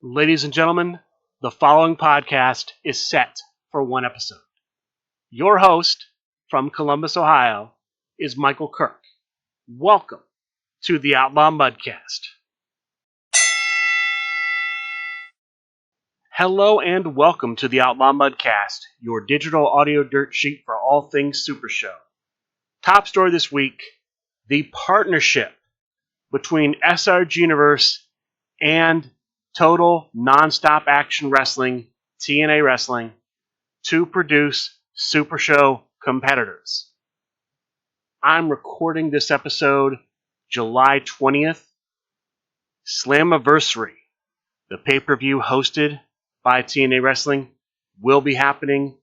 Ladies and gentlemen, the following podcast is set for one episode. Your host from Columbus, Ohio, is Michael Kirk. Welcome to the Outlaw Mudcast. Hello and welcome to the Outlaw Mudcast, your digital audio dirt sheet for all things Supershow. Top story this week, the partnership between SRG Universe and Total Nonstop Action Wrestling, TNA Wrestling, to produce Supershow competitors. I'm recording this episode July 20th. Slammiversary, the pay-per-view hosted by TNA Wrestling, will be happening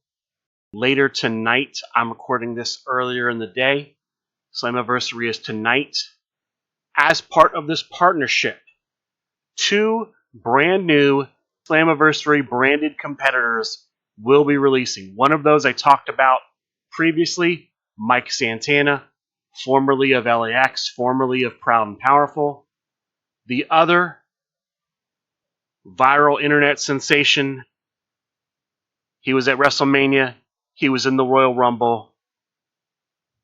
later tonight. I'm recording this earlier in the day. Slammiversary is tonight. As part of this partnership, two brand new Slammiversary branded competitors will be releasing. One of those I talked about previously, Mike Santana, formerly of LAX, formerly of Proud and Powerful. The other, viral internet sensation. He was at WrestleMania. He was in the Royal Rumble.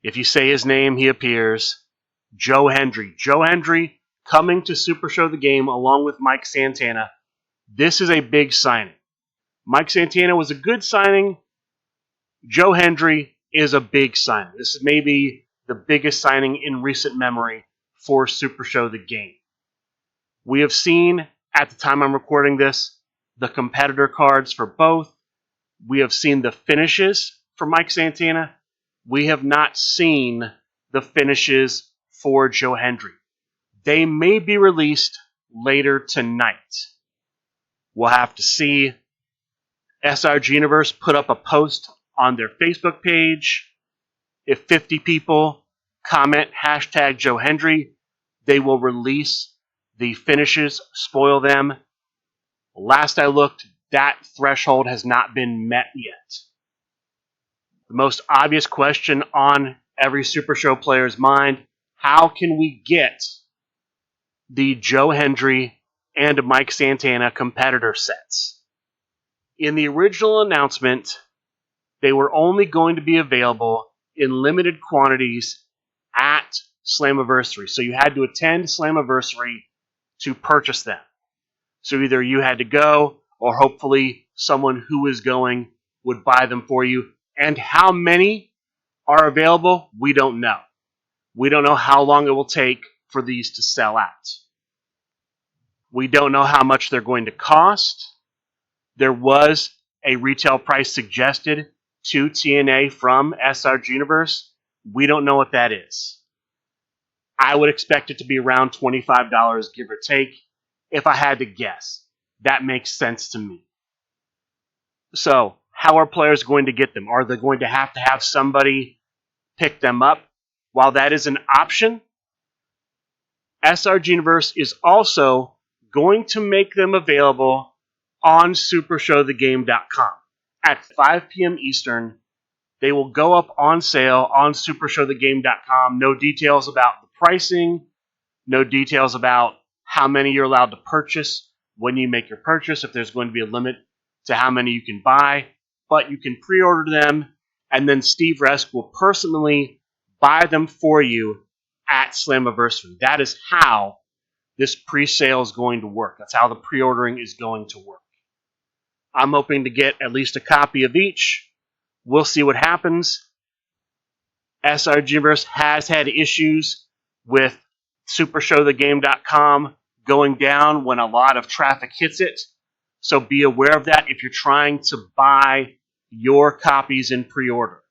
If you say his name, he appears. Joe Hendry. Joe Hendry coming to Supershow the Game along with Mike Santana. This is a big signing. Mike Santana was a good signing. Joe Hendry is a big signing. This is maybe the biggest signing in recent memory for Supershow the Game. We have seen, at the time I'm recording this, the competitor cards for both. We have seen the finishes for Mike Santana. We have not seen the finishes for Joe Hendry. They may be released later tonight. We'll have to see. SRG Universe put up a post on their Facebook page. If 50 people comment hashtag Joe Hendry, they will release the finishes, spoil them. Last I looked, that threshold has not been met yet. The most obvious question on every Supershow player's mind, how can we get the Joe Hendry and Mike Santana competitor sets? In the original announcement, they were only going to be available in limited quantities at Slammiversary. So you had to attend Slammiversary to purchase them. So either you had to go, or hopefully someone who was going would buy them for you. And how many are available, we don't know. We don't know how long it will take for these to sell out. We don't know how much they're going to cost. There was a retail price suggested to TNA from SRG Universe. We don't know what that is. I would expect it to be around $25, give or take, if I had to guess. That makes sense to me. So, how are players going to get them? Are they going to have somebody pick them up? While that is an option, SRG Universe is also going to make them available on SupershowTheGame.com. At 5 p.m. Eastern, they will go up on sale on SupershowTheGame.com. No details about the pricing, no details about how many you're allowed to purchase when you make your purchase, if there's going to be a limit to how many you can buy. But you can pre-order them, and then Steve Resk will personally buy them for you at Slammiversary. That is how this pre-sale is going to work. That's how the pre-ordering is going to work. I'm hoping to get at least a copy of each. We'll see what happens. SRG Universe has had issues with SupershowTheGame.com going down when a lot of traffic hits it. So be aware of that if you're trying to buy your copies in pre-order.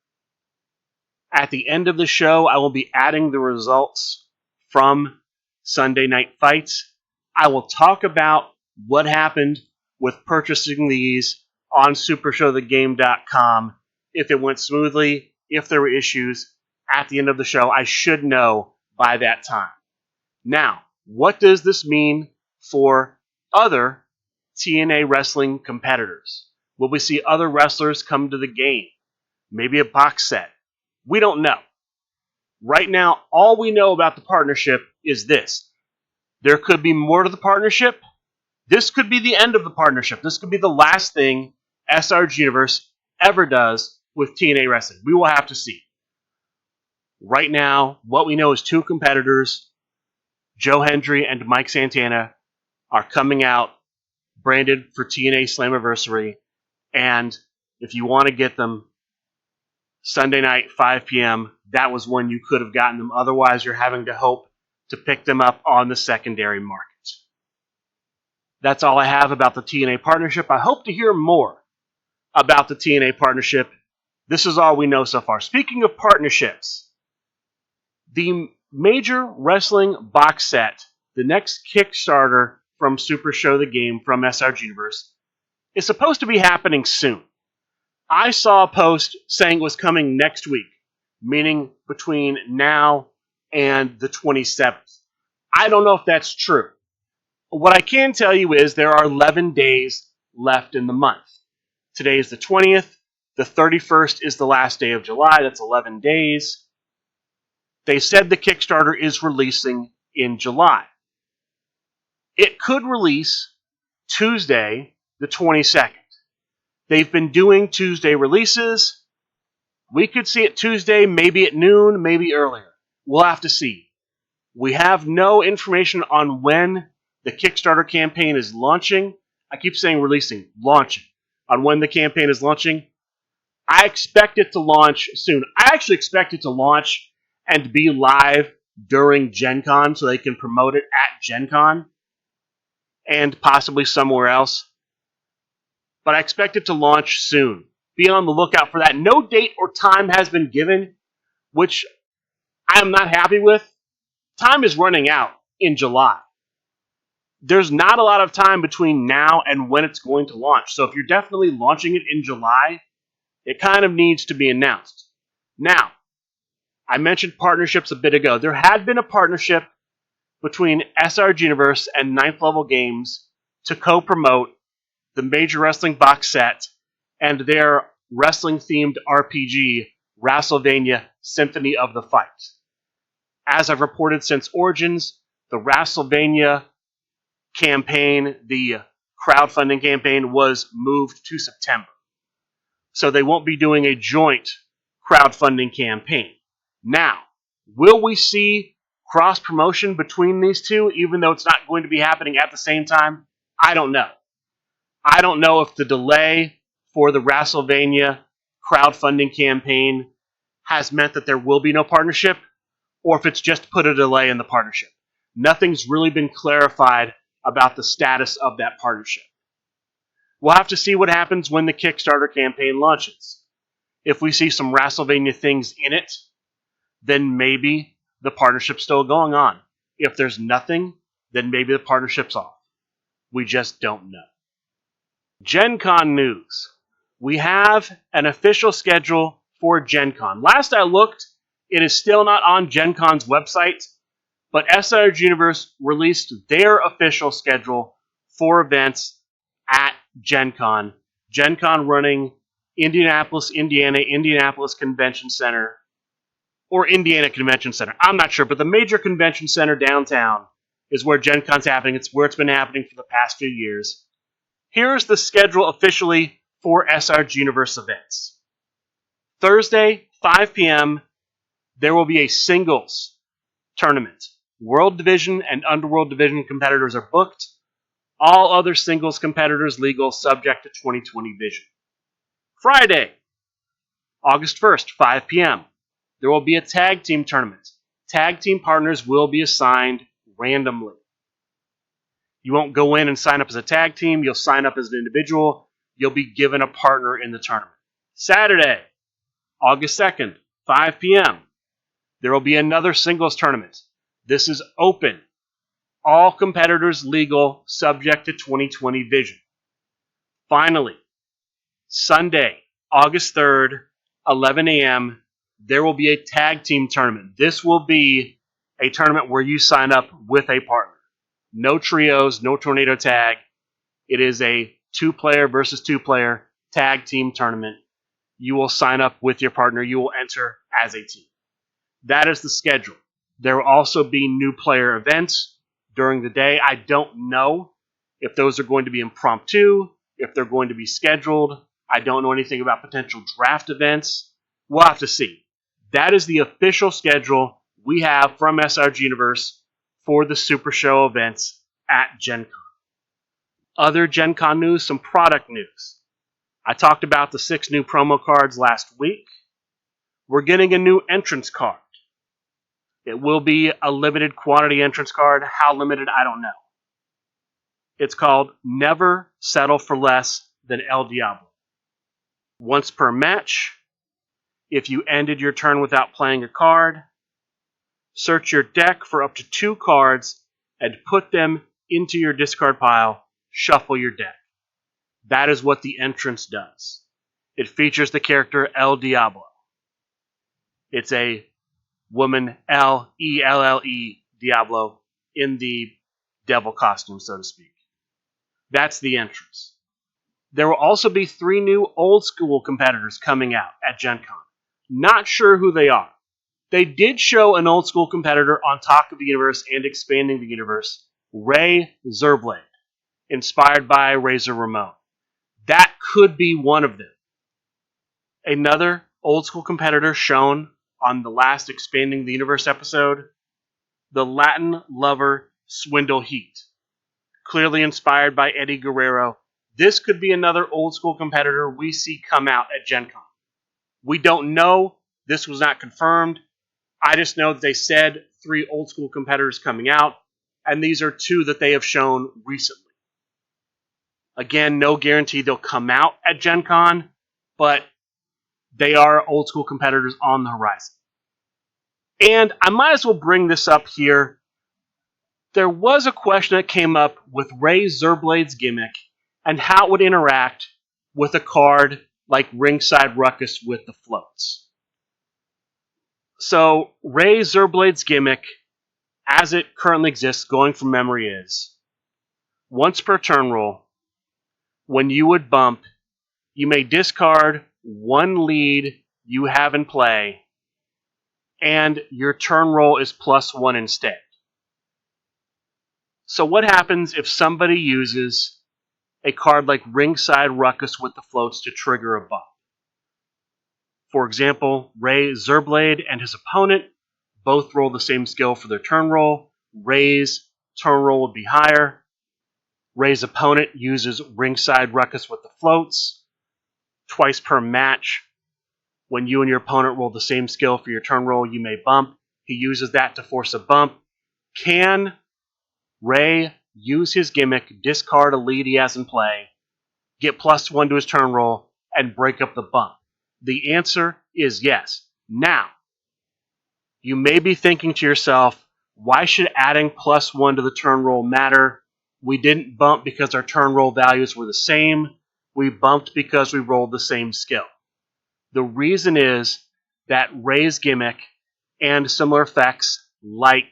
At the end of the show, I will be adding the results from Sunday Night Fights. I will talk about what happened with purchasing these on SupershowTheGame.com. If it went smoothly, if there were issues. At the end of the show, I should know by that time. Now, what does this mean for other TNA wrestling competitors? Will we see other wrestlers come to the game? Maybe a box set? We don't know. Right now, all we know about the partnership is this. There could be more to the partnership. This could be the end of the partnership. This could be the last thing SRG Universe ever does with TNA Wrestling. We will have to see. Right now, what we know is 2 competitors, Joe Hendry and Mike Santana, are coming out branded for TNA Slammiversary. And if you want to get them Sunday night, 5 p.m., that was when you could have gotten them. Otherwise, you're having to hope to pick them up on the secondary market. That's all I have about the TNA partnership. I hope to hear more about the TNA partnership. This is all we know so far. Speaking of partnerships, the Major Wrestling box set, the next Kickstarter from Supershow the Game from SRG Universe, is supposed to be happening soon. I saw a post saying it was coming next week, meaning between now and the 27th. I don't know if that's true. What I can tell you is there are 11 days left in the month. Today is the 20th. The 31st is the last day of July. That's 11 days. They said the Kickstarter is releasing in July. It could release Tuesday, the 22nd. They've been doing Tuesday releases. We could see it Tuesday, maybe at noon, maybe earlier. We'll have to see. We have no information on when the Kickstarter campaign is launching. I keep saying releasing, launching. On when the campaign is launching. I expect it to launch soon. I actually expect it to launch and be live during Gen Con so they can promote it at Gen Con and possibly somewhere else. But I expect it to launch soon. Be on the lookout for that. No date or time has been given, which I am not happy with. Time is running out in July. There's not a lot of time between now and when it's going to launch. So if you're definitely launching it in July, it kind of needs to be announced. Now, I mentioned partnerships a bit ago. There had been a partnership between SRG Universe and Ninth Level Games to co-promote the Major Wrestling box set and their wrestling-themed RPG, WrestleMania Symphony of the Fight. As I've reported since Origins, the WrestleMania campaign, the crowdfunding campaign, was moved to September. So they won't be doing a joint crowdfunding campaign. Now, will we see cross-promotion between these two, even though it's not going to be happening at the same time? I don't know. I don't know if the delay for the WrestleMania crowdfunding campaign has meant that there will be no partnership, or if it's just put a delay in the partnership. Nothing's really been clarified about the status of that partnership. We'll have to see what happens when the Kickstarter campaign launches. If we see some WrestleMania things in it, then maybe the partnership's still going on. If there's nothing, then maybe the partnership's off. We just don't know. Gen Con news. We have an official schedule for Gen Con. Last I looked, it is still not on Gen Con's website, but SRG Universe released their official schedule for events at Gen Con. Gen Con running Indianapolis, Indiana, Indianapolis Convention Center, or Indiana Convention Center. I'm not sure, but the major convention center downtown is where Gen Con's happening. It's where it's been happening for the past few years. Here's the schedule officially for SRG Universe events. Thursday, 5 p.m., there will be a singles tournament. World Division and Underworld Division competitors are booked. All other singles competitors legal, subject to 2020 vision. Friday, August 1st, 5 p.m., there will be a tag team tournament. Tag team partners will be assigned randomly. You won't go in and sign up as a tag team. You'll sign up as an individual. You'll be given a partner in the tournament. Saturday, August 2nd, 5 p.m., there will be another singles tournament. This is open. All competitors legal, subject to 2020 vision. Finally, Sunday, August 3rd, 11 a.m., there will be a tag team tournament. This will be a tournament where you sign up with a partner. No trios, no tornado tag. It is a 2-player versus 2-player tag team tournament. You will sign up with your partner. You will enter as a team. That is the schedule. There will also be new player events during the day. I don't know If those are going to be impromptu, if they're going to be scheduled. I don't know anything about potential draft events. We'll have to see. That is the official schedule we have from SRG Universe for the Super Show events at Gen Con. Other Gen Con news, some product news. I talked about the 6 new promo cards last week. We're getting a new entrance card. It will be a limited quantity entrance card. How limited, I don't know. It's called Never Settle for Less Than El Diablo. Once per match, if you ended your turn without playing a card, search your deck for up to 2 cards and put them into your discard pile. Shuffle your deck. That is what the entrance does. It features the character El Diablo. It's a woman, L-E-L-L-E, Diablo, in the devil costume, so to speak. That's the entrance. There will also be 3 new old school competitors coming out at Gen Con. Not sure who they are. They did show an old school competitor on Talk of the Universe and Expanding the Universe, Ray Zerblade, inspired by Razor Ramon. That could be one of them. Another old school competitor shown on the last Expanding the Universe episode, the Latin lover Swindle Heat. Clearly inspired by Eddie Guerrero, this could be another old school competitor we see come out at Gen Con. We don't know. This was not confirmed. I just know that they said 3 old school competitors coming out, and these are 2 that they have shown recently. Again, no guarantee they'll come out at Gen Con, but they are old school competitors on the horizon. And I might as well bring this up here. There was a question that came up with Ray Zerblade's gimmick and how it would interact with a card like Ringside Ruckus with the floats. So, Ray Zerblade's gimmick, as it currently exists, going from memory, is once per turn roll, when you would bump, you may discard 1 lead you have in play, and your turn roll is +1 instead. So what happens if somebody uses a card like Ringside Ruckus with the floats to trigger a bump? For example, Ray Zerblade and his opponent both roll the same skill for their turn roll. Ray's turn roll would be higher. Ray's opponent uses Ringside Ruckus with the floats. Twice per match, when you and your opponent roll the same skill for your turn roll, you may bump. He uses that to force a bump. Can Ray use his gimmick, discard a lead he has in play, get +1 to his turn roll, and break up the bump? The answer is yes. Now, you may be thinking to yourself, why should adding +1 to the turn roll matter? We didn't bump because our turn roll values were the same. We bumped because we rolled the same skill. The reason is that Ray's gimmick and similar effects like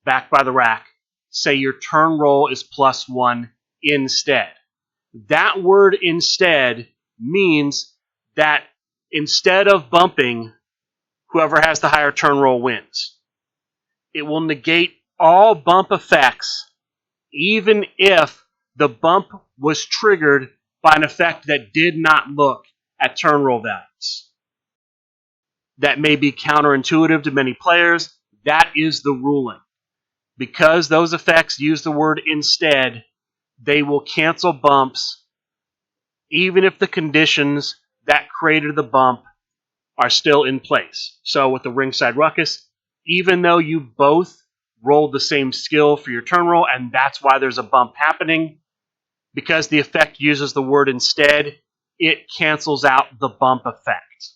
Back by the Rack say your turn roll is +1 instead. That word instead means that instead of bumping, whoever has the higher turn roll wins. It will negate all bump effects, even if the bump was triggered by an effect that did not look at turn roll values. That may be counterintuitive to many players. That is the ruling. Because those effects use the word instead, they will cancel bumps even if the conditions that created the bump are still in place. So with the Ringside Ruckus, even though you both rolled the same skill for your turn roll, and that's why there's a bump happening, because the effect uses the word instead, it cancels out the bump effect.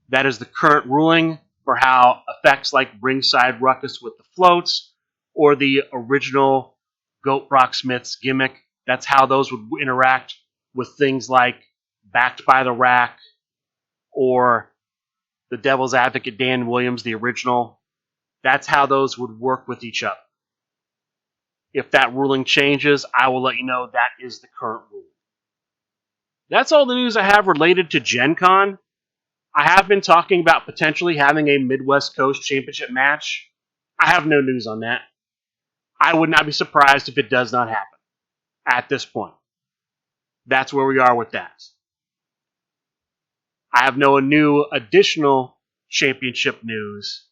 That is the current ruling for how effects like Ringside Ruckus with the floats or the original Goat Brocksmith's gimmick, that's how those would interact with things like Backed by the Rack or the Devil's Advocate Dan Williams, the original. That's how those would work with each other. If that ruling changes, I will let you know that is the current rule. That's all the news I have related to Gen Con. I have been talking about potentially having a Midwest Coast Championship match. I have no news on that. I would not be surprised if it does not happen at this point. That's where we are with that. I have no new additional championship news.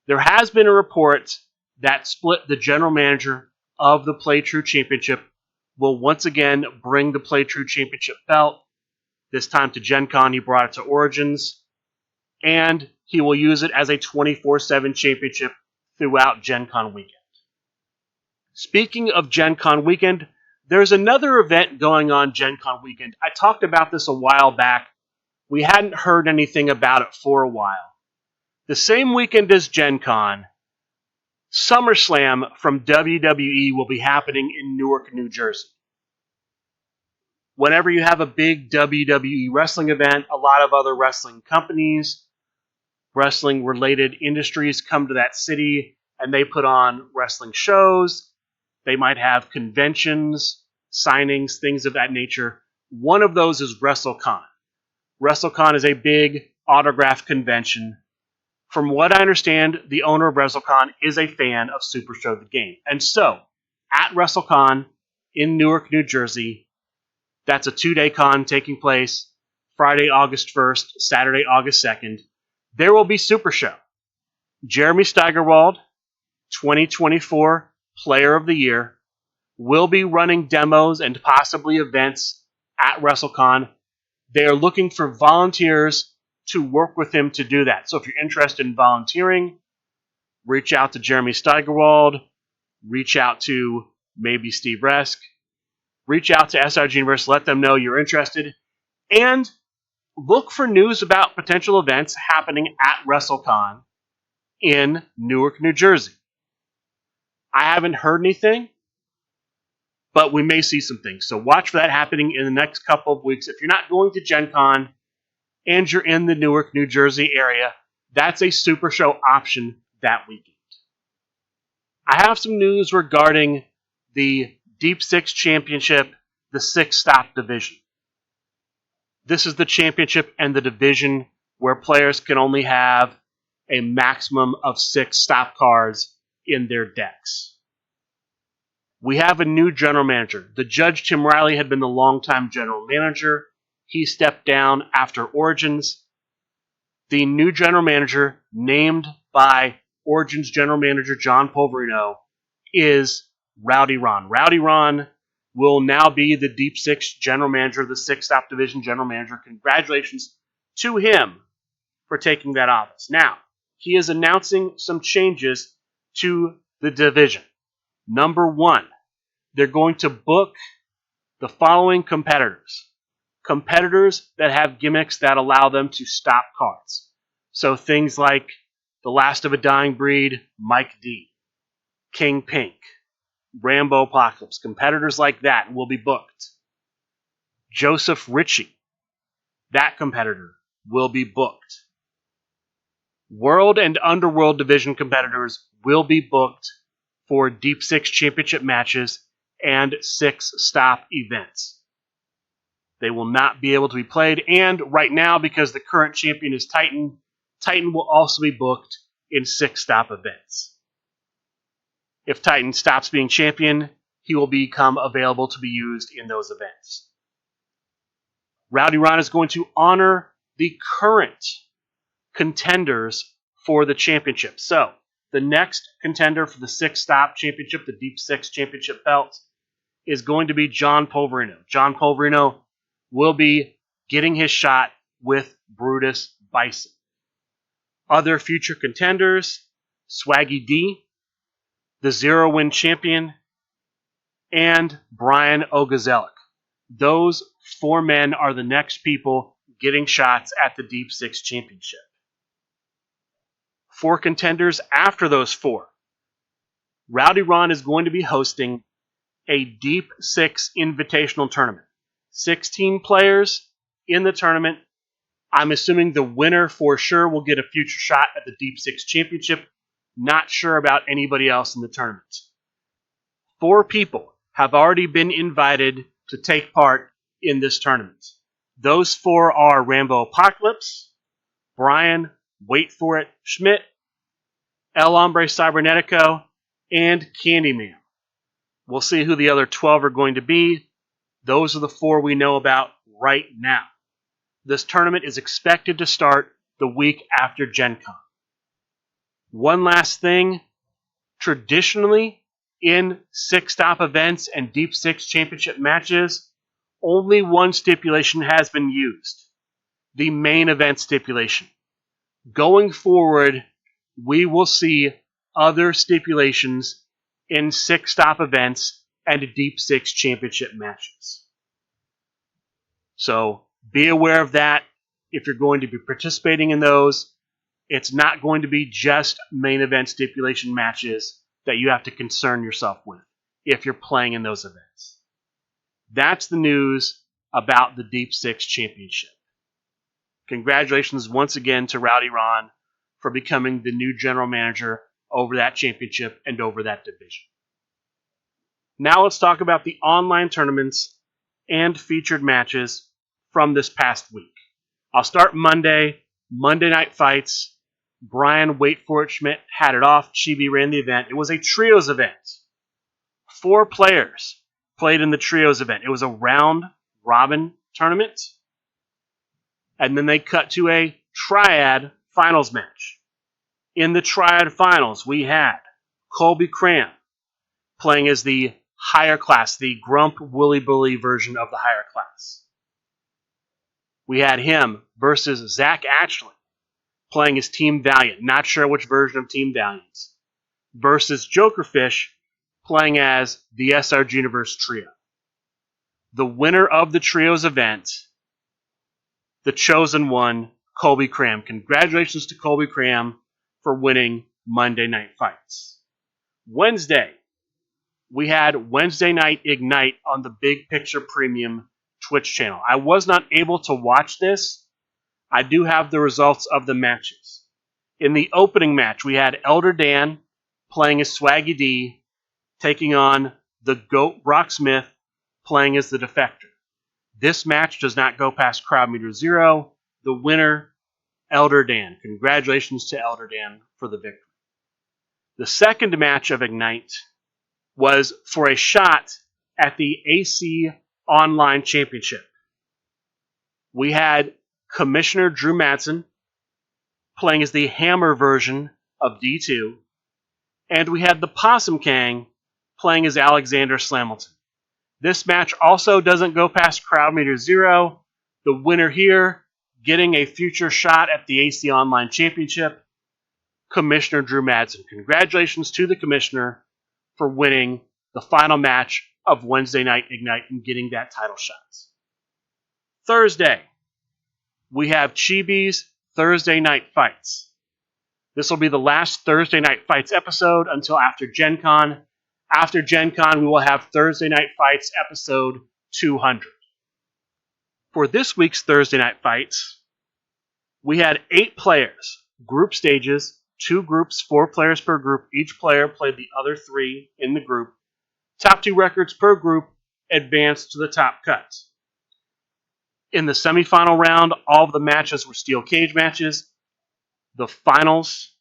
There has been a report that Split, the general manager of the Play True Championship, will once again bring the Play True Championship belt, this time to Gen Con. He brought it to Origins, and he will use it as a 24/7 championship throughout Gen Con weekend. Speaking of Gen Con weekend, there's another event going on Gen Con weekend. I talked about this a while back. We hadn't heard anything about it for a while. The same weekend as Gen Con, SummerSlam from WWE will be happening in Newark, New Jersey. Whenever you have a big WWE wrestling event, a lot of other wrestling companies, wrestling-related industries come to that city and they put on wrestling shows. They might have conventions, signings, things of that nature. One of those is WrestleCon. WrestleCon is a big autograph convention. From what I understand, the owner of WrestleCon is a fan of Supershow the Game. And so, at WrestleCon in Newark, New Jersey, that's a 2-day con taking place Friday, August 1st, Saturday, August 2nd. There will be Supershow. Jeremy Steigerwald, 2024 Player of the Year, will be running demos and possibly events at WrestleCon. They are looking for volunteers to work with him to do that. So if you're interested in volunteering, reach out to Jeremy Steigerwald, reach out to maybe Steve Resk, reach out to SRG Universe, let them know you're interested, and look for news about potential events happening at WrestleCon in Newark, New Jersey. I haven't heard anything, but we may see some things. So watch for that happening in the next couple of weeks. If you're not going to Gen Con and you're in the Newark, New Jersey area, that's a Super Show option that weekend. I have some news regarding the Deep Six Championship, the six-stop division. This is the championship and the division where players can only have a maximum of 6 stop cards in their decks. We have a new general manager. The Judge Tim Riley had been the longtime general manager. He stepped down after Origins. The new general manager, named by Origins general manager John Polverino, is Rowdy Ron. Rowdy Ron will now be the Deep Six general manager, the six-stop division general manager. Congratulations to him for taking that office. Now, he is announcing some changes to the division. Number 1, they're going to book the following competitors. Competitors that have gimmicks that allow them to stop cards. So things like The Last of a Dying Breed, Mike D, King Pink, Rambo Apocalypse. Competitors like that will be booked. Joseph Ritchie, that competitor, will be booked. World and Underworld Division competitors will be booked for Deep Six Championship matches and 6-stop events. They will not be able to be played, and right now, because the current champion is Titan, Titan will also be booked in 6-stop events. If Titan stops being champion, he will become available to be used in those events. Rowdy Ron is going to honor the current contenders for the championship. So, the next contender for the 6-stop championship, the Deep Six Championship belt, is going to be John Polverino. John Polverino will be getting his shot with Brutus Bison. Other future contenders, Swaggy D, the Zero-Win Champion, and Brian Ogazelic. Those 4 men are the next people getting shots at the Deep Six Championship. 4 contenders after those 4. Rowdy Ron is going to be hosting a Deep Six Invitational Tournament. 16 players in the tournament. I'm assuming the winner for sure will get a future shot at the Deep Six Championship. Not sure about anybody else in the tournament. 4 people have already been invited to take part in this tournament. Those 4 are Rambo Apocalypse, Brian, wait for it, Schmidt, El Hombre Cybernetico, and Candyman. We'll see who the other 12 are going to be. Those are the 4 we know about right now. This tournament is expected to start the week after Gen Con. One last thing. Traditionally, in 6-stop events and Deep Six Championship matches, only one stipulation has been used. The main event stipulation. Going forward, we will see other stipulations in 6-stop events and Deep Six Championship matches. So be aware of that. If you're going to be participating in those, it's not going to be just main event stipulation matches that you have to concern yourself with if you're playing in those events. That's the news about the Deep Six Championship. Congratulations once again to Rowdy Ron for becoming the new general manager over that championship and over that division. Now let's talk about the online tournaments and featured matches from this past week. I'll start Monday Night Fights. Brian, wait for it, Schmidt had it off. Chibi ran the event. It was a trios event. 4 players played in the trios event. It was a round-robin tournament. And then they cut to a triad finals match. In the triad finals, we had Colby Cram playing as the higher class, the Grump Willy Bully version of the higher class. We had him versus Zach Ashley playing as Team Valiant, not sure which version of Team Valiant, versus Jokerfish playing as the SRG Universe trio. The winner of the trios event, the chosen one, Colby Cram. Congratulations to Colby Cram for winning Monday Night Fights. Wednesday, we had Wednesday Night Ignite on the Big Picture Premium Twitch channel. I was not able to watch this. I do have the results of the matches. In the opening match, we had Elder Dan playing as Swaggy D, taking on the GOAT Brock Smith playing as the Defector. This match does not go past crowd meter 0. The winner, Elder Dan. Congratulations to Elder Dan for the victory. The second match of Ignite was for a shot at the AC Online Championship. We had Commissioner Drew Madsen playing as the Hammer version of D2, and we had the Possum King playing as Alexander Slamilton. This match also doesn't go past crowd meter 0. The winner here, getting a future shot at the AC Online Championship, Commissioner Drew Madsen. Congratulations to the Commissioner for winning the final match of Wednesday Night Ignite and getting that title shot. Thursday, we have Chibi's Thursday Night Fights. This will be the last Thursday Night Fights episode until after Gen Con. After Gen Con, we will have Thursday Night Fights episode 200. For this week's Thursday Night Fights, we had 8 players, group stages, 2 groups, 4 players per group. Each player played the other 3 in the group. Top 2 records per group advanced to the top cut. In the semifinal round, all of the matches were steel cage matches. The finals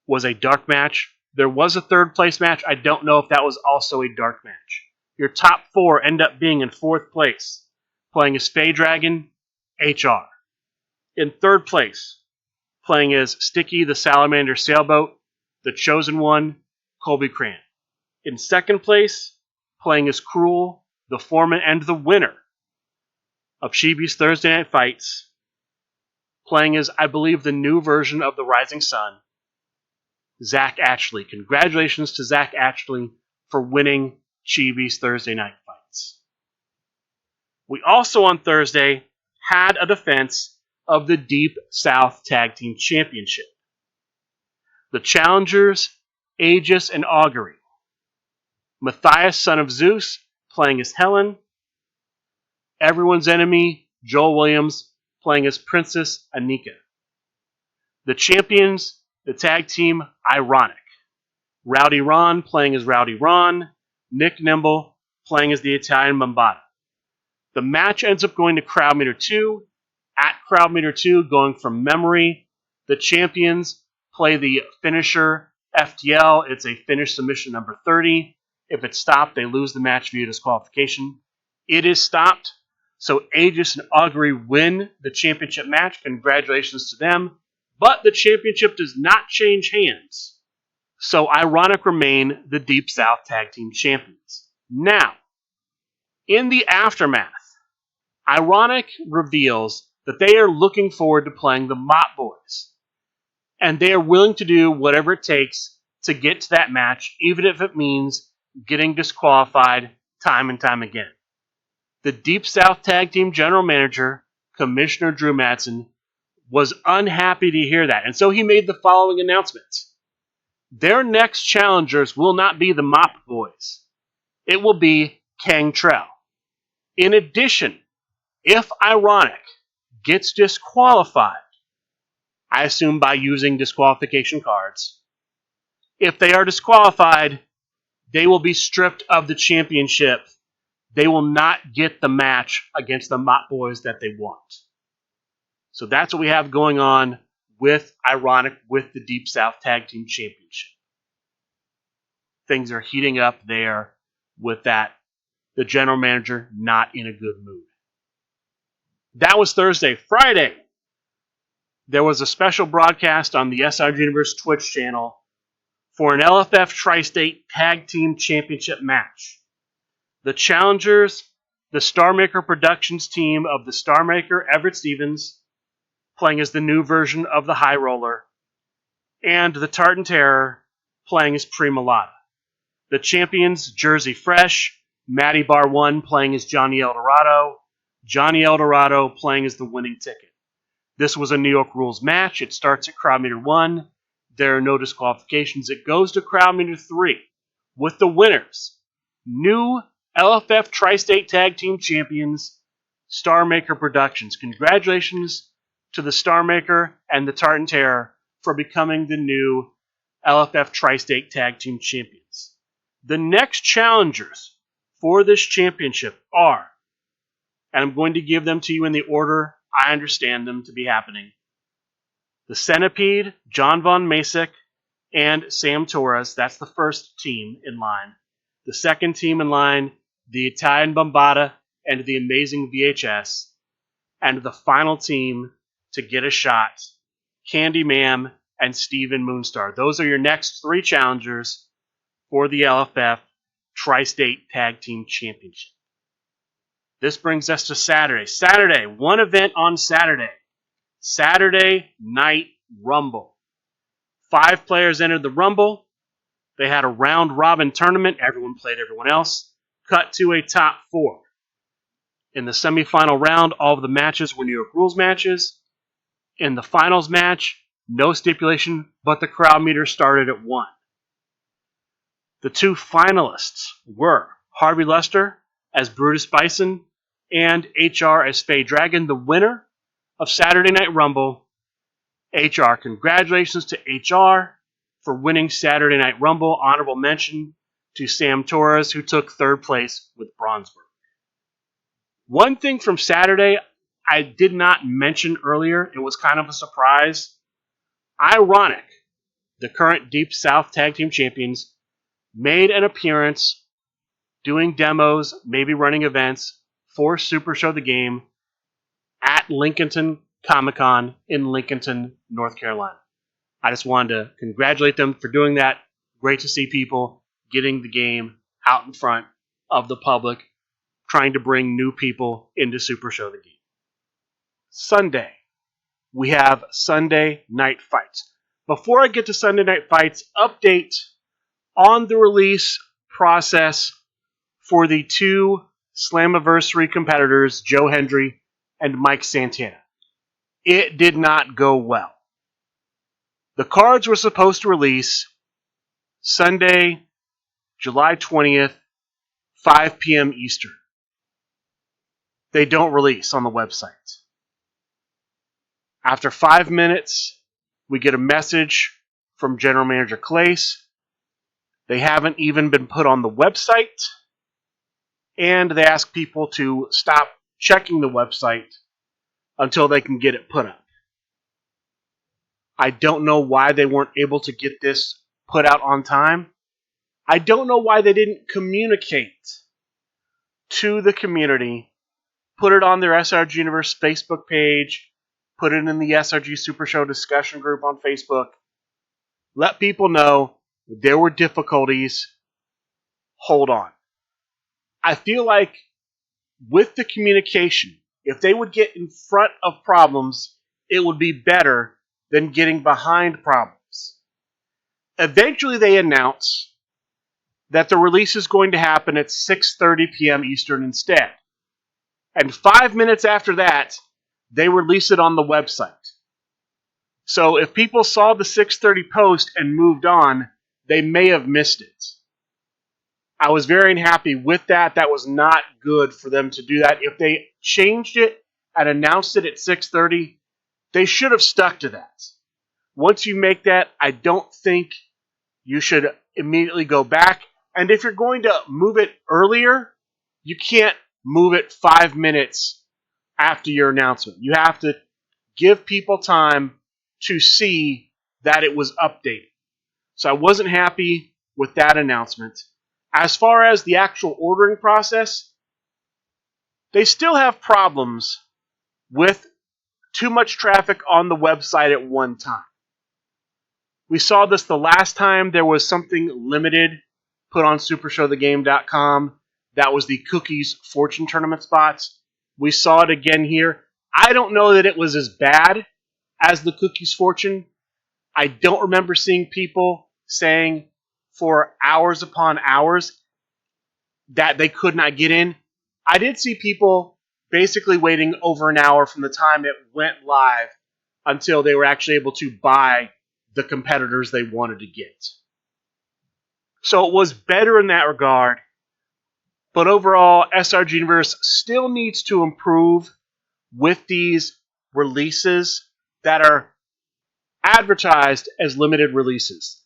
was a dark match. There was a third place match. I don't know if that was also a dark match. Your top 4 end up being in 4th place, playing as Fae Dragon, HR. In 3rd place, playing as Sticky the Salamander Sailboat, the Chosen One, Colby Cran. In 2nd place, playing as Cruel, the Foreman, and the winner of Chibi's Thursday Night Fights, playing as, I believe, the new version of the Rising Sun, Zach Ashley. Congratulations to Zach Ashley for winning Chibi's Thursday Night Fights. We also on Thursday had a defense of the Deep South Tag Team Championship. The challengers, Aegis and Augury. Matthias, son of Zeus, playing as Helen. Everyone's Enemy, Joel Williams, playing as Princess Anika. The champions, the tag team, Ironic. Rowdy Ron playing as Rowdy Ron. Nick Nimble playing as the Italian Bambata. The match ends up going to crowd meter 2. At crowd meter 2, going from memory, the champions play the finisher FTL. It's a finish submission number 30. If it's stopped, they lose the match via disqualification. It is stopped, so Aegis and Augury win the championship match. Congratulations to them. But the championship does not change hands. So Ironic remain the Deep South Tag Team Champions. Now, in the aftermath, Ironic reveals that they are looking forward to playing the Mott Boys. And they are willing to do whatever it takes to get to that match, even if it means getting disqualified time and time again. The Deep South Tag Team General Manager, Commissioner Drew Madsen, was unhappy to hear that, and so he made the following announcement. Their next challengers will not be the Mop Boys. It will be Cantrell. In addition, if Ironic gets disqualified, I assume by using disqualification cards, if they are disqualified, they will be stripped of the championship. They will not get the match against the Mott Boys that they want. So that's what we have going on with Ironic with the Deep South Tag Team Championship. Things are heating up there with that. The general manager not in a good mood. That was Thursday. Friday, there was a special broadcast on the SRG Universe Twitch channel for an LFF Tri-State Tag Team Championship match. The challengers, the Star Maker Productions team of the Star Maker Everett Stevens, playing as the new version of the High Roller, and the Tartan Terror, playing as Prima Lotta. The champions, Jersey Fresh, Matty Bar 1 playing as Johnny Eldorado, Johnny Eldorado playing as the winning ticket. This was a New York Rules match. It starts at crowd meter 1. There are no disqualifications. It goes to crowd meter 3 with the winners, new LFF Tri-State Tag Team Champions, Star Maker Productions. Congratulations to the Star Maker and the Tartan Terror for becoming the new LFF Tri-State Tag Team Champions. The next challengers for this championship are, and I'm going to give them to you in the order I understand them to be happening, the Centipede, John Von Masick, and Sam Torres. That's the first team in line. The second team in line, the Italian Bombata and the Amazing VHS. And the final team to get a shot, Candy Ma'am and Steven Moonstar. Those are your next three challengers for the LFF Tri-State Tag Team Championship. This brings us to Saturday. Saturday, one event on Saturday. Saturday Night Rumble. 5 players entered the Rumble. They had a round-robin tournament. Everyone played everyone else. Cut to a top 4. In the semifinal round, all of the matches were New York Rules matches. In the finals match, no stipulation, but the crowd meter started at 1. The 2 finalists were Harvey Lester as Brutus Bison and HR as Faye Dragon, the winner of Saturday Night Rumble. HR, congratulations to HR for winning Saturday Night Rumble. Honorable mention to Sam Torres, who took 3rd place with Bronzeberg. One thing from Saturday I did not mention earlier, it was kind of a surprise. Ironic, the current Deep South Tag Team Champions, made an appearance doing demos, maybe running events for Supershow the Game at Lincolnton Comic-Con in Lincolnton, North Carolina. I just wanted to congratulate them for doing that. Great to see people getting the game out in front of the public, trying to bring new people into Supershow the Game. Sunday, we have Sunday Night Fights. Before I get to Sunday Night Fights, update on the release process for the 2 Slammiversary competitors, Joe Hendry and Mike Santana. It did not go well. The cards were supposed to release Sunday, July 20th, 5 p.m. Eastern. They don't release on the website. After 5 minutes, we get a message from General Manager Clace. They haven't even been put on the website. And they ask people to stop checking the website until they can get it put up. I don't know why they weren't able to get this put out on time. I don't know why they didn't communicate to the community, put it on their SRG Universe Facebook page, put it in the SRG Super Show discussion group on Facebook. Let people know there were difficulties. Hold on. I feel like with the communication, if they would get in front of problems, it would be better than getting behind problems. Eventually, they announce that the release is going to happen at 6:30 p.m. Eastern instead. And 5 minutes after that, they release it on the website. So if people saw the 6:30 post and moved on, they may have missed it. I was very unhappy with that. That was not good for them to do that. If they changed it and announced it at 6:30, they should have stuck to that. Once you make that, I don't think you should immediately go back. And if you're going to move it earlier, you can't move it 5 minutes after your announcement. You have to give people time to see that it was updated. So I wasn't happy with that announcement. As far as the actual ordering process, they still have problems with too much traffic on the website at one time. We saw this the last time there was something limited put on supershowthegame.com. That was the Cookies Fortune Tournament spots. We saw it again here. I don't know that it was as bad as the Cookies Fortune. I don't remember seeing people saying for hours upon hours that they could not get in. I did see people basically waiting over an hour from the time it went live until they were actually able to buy the competitors they wanted to get. So it was better in that regard. But overall, SRG Universe still needs to improve with these releases that are advertised as limited releases.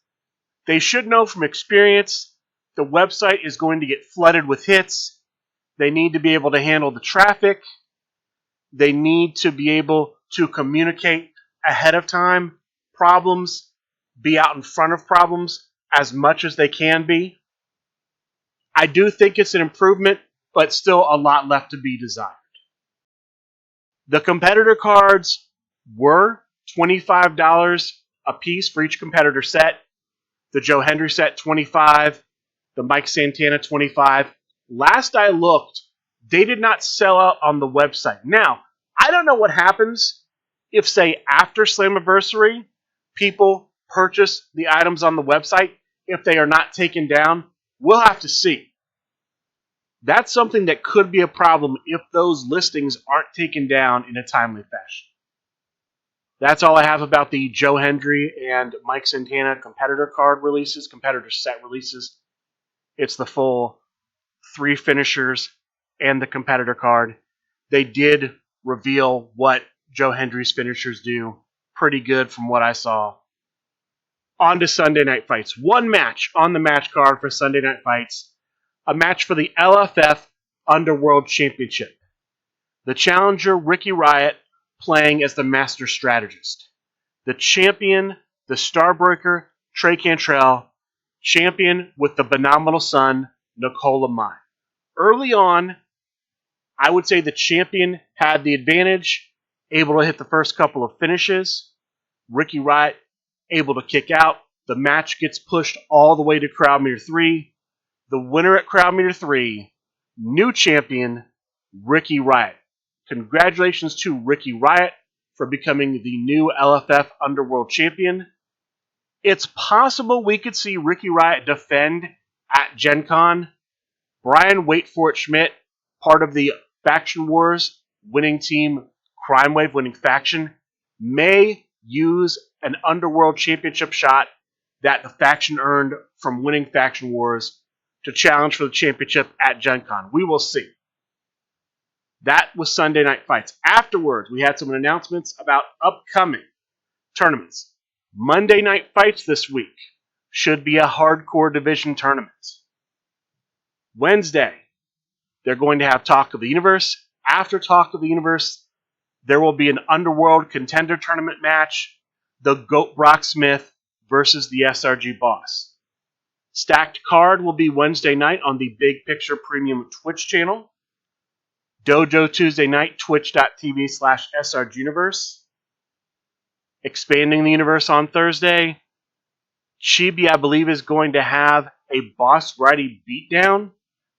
They should know from experience the website is going to get flooded with hits. They need to be able to handle the traffic. They need to be able to communicate ahead of time problems, be out in front of problems as much as they can be. I do think it's an improvement, but still a lot left to be desired. The competitor cards were $25 a piece for each competitor set. The Joe Hendry set, $25. The Mike Santana, $25. Last I looked, they did not sell out on the website. Now, I don't know what happens if, say, after Slammiversary, people purchase the items on the website. If they are not taken down, we'll have to see. That's something that could be a problem if those listings aren't taken down in a timely fashion. That's all I have about the Joe Hendry and Mike Santana competitor card releases, competitor set releases. It's the full 3 finishers and the competitor card. They did reveal what Joe Hendry's finishers do. Pretty good from what I saw. On to Sunday Night Fights. One match on the match card for Sunday Night Fights. A match for the LFF Underworld Championship. The challenger, Ricky Riot, playing as the master strategist. The champion, the Starbreaker, Trey Cantrell, champion with the phenomenal son, Nicola Mine. Early on, I would say the champion had the advantage, able to hit the first couple of finishes. Ricky Riot able to kick out. The match gets pushed all the way to Crowd Meter 3. The winner at Crowd Meter 3, new champion, Ricky Riot. Congratulations to Ricky Riot for becoming the new LFF Underworld Champion. It's possible we could see Ricky Riot defend at Gen Con. Brian Wait For It Schmidt, part of the Faction Wars winning team, Crime Wave winning faction, may use an Underworld Championship shot that the faction earned from winning Faction Wars to challenge for the championship at Gen Con. We will see. That was Sunday Night Fights. Afterwards, we had some announcements about upcoming tournaments. Monday Night Fights this week should be a hardcore division tournament. Wednesday, they're going to have Talk of the Universe. After Talk of the Universe, there will be an Underworld Contender Tournament match, the GOAT Brock Smith versus the SRG Boss. Stacked Card will be Wednesday night on the Big Picture Premium Twitch channel. Dojo Tuesday night, twitch.tv/SRG Universe. Expanding the Universe on Thursday. Chibi, I believe, is going to have a Boss Righty beatdown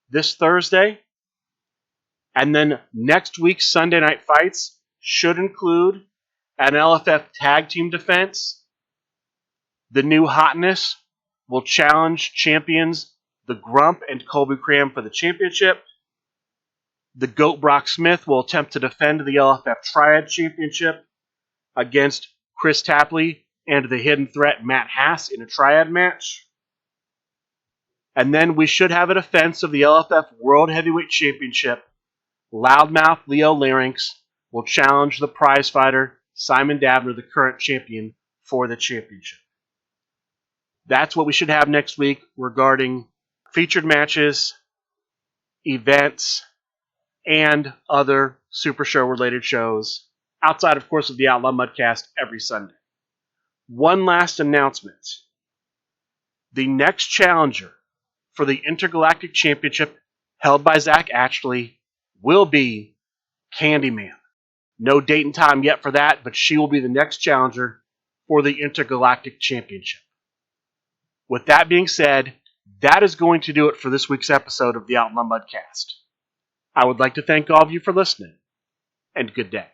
this Thursday. And then next week's Sunday Night Fights should include an LFF Tag Team Defense. The new Hotness will challenge champions the Grump and Colby Cram for the championship. The Goat Brock Smith will attempt to defend the LFF Triad Championship against Chris Tapley and the Hidden Threat Matt Hass in a Triad match. And then we should have a defense of the LFF World Heavyweight Championship. Loudmouth Leo Larynx will challenge the prize fighter Simon Dabner, the current champion, for the championship. That's what we should have next week regarding featured matches, events, and other Super Show related shows, outside, of course, of the Outlaw Mudcast every Sunday. One last announcement. The next challenger for the Intergalactic Championship, held by Zach Ashley, will be Candyman. No date and time yet for that, but she will be the next challenger for the Intergalactic Championship. With that being said, that is going to do it for this week's episode of the Outlaw Mudcast. I would like to thank all of you for listening, and good day.